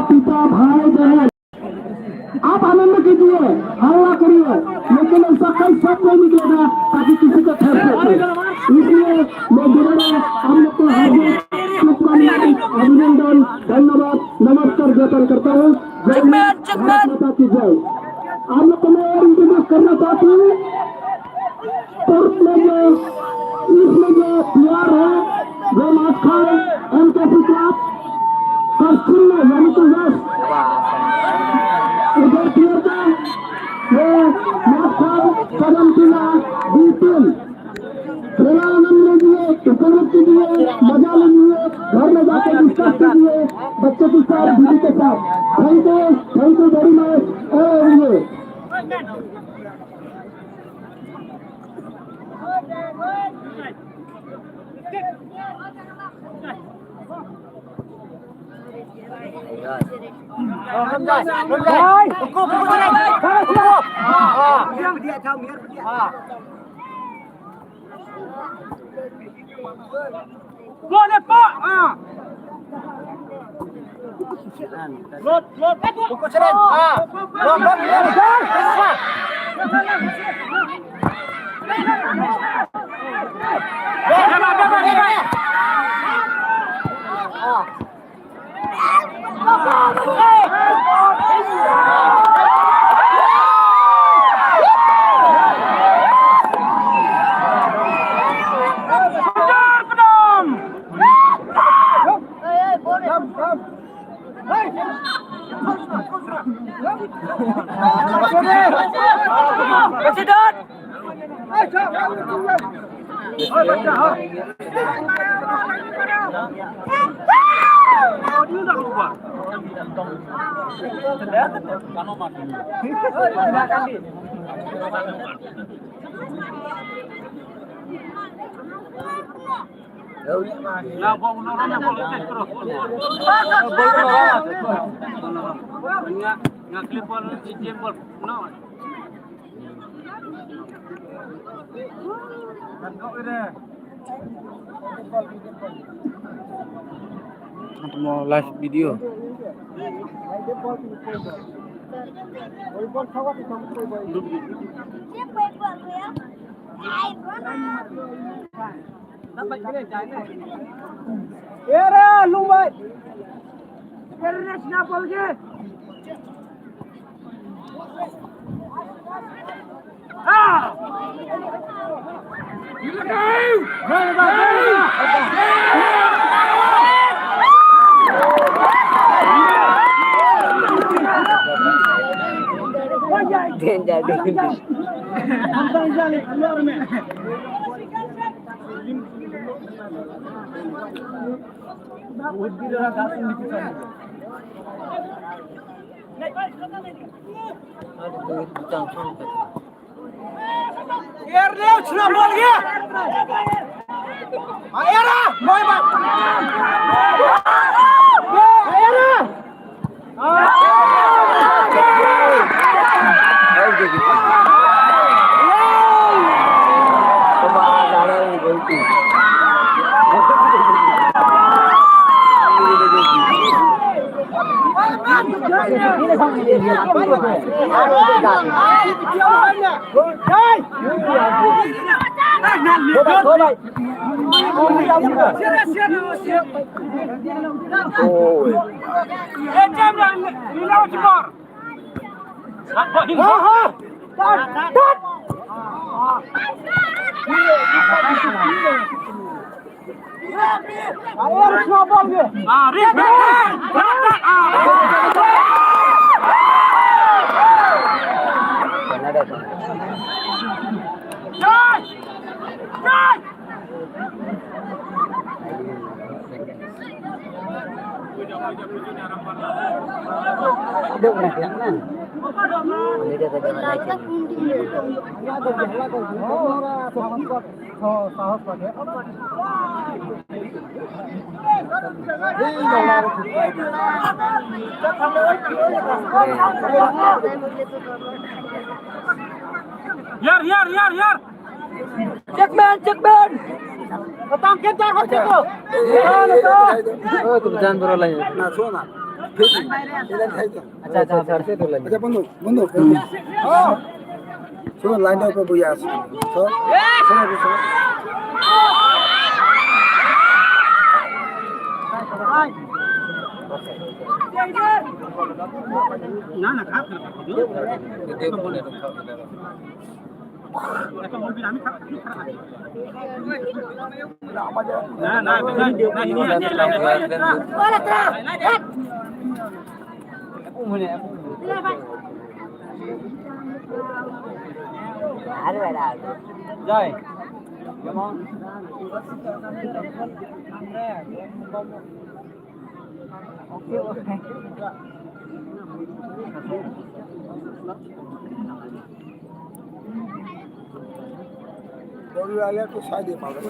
पिता भाई बहन आप आनंद कीजिए, हल्ला करिए, लेकिन ऐसा कई सब नहीं निकलेगा ताकि किसी को ठेस पहुंचे। इसलिए मैं दोबारा हम लोग को हार्दिक शुभकामनाएं, अभिनंदन, धन्यवाद, नमस्कार ज्ञापन करता हूँ। जय हिंद, भारत माता की जय। आप लोग को मैं इंट्रोड्यूस करना चाहती हूँ। कोर्ट में जो इसमें जो प्लेयर है वो मास्टर एमकेसी क्लब पश्चिम में यानी कि वेस्ट उधर प्लेयर का वो मास्टर कदमशिला B3 खेला आनंद लीजिए, उपलब्ध कीजिए, मजा लीजिए, घर में जाकर डिस्कस कीजिए बच्चों के साथ, दीदी के साथ। Thank you very much. mau live video. Era lumbai. Era snap हो गए. Ah! You look Yar. Check man. Ketang kejar hot itu. Oh, tu jangan beroleh. Nah, suana. আচ্ছা আচ্ছা আচ্ছা বন্ধু বন্ধু শোনো লাইনটার উপর বইয়া আছে না না খা জয় দৌড়ে আলে তো সাইডে পাবে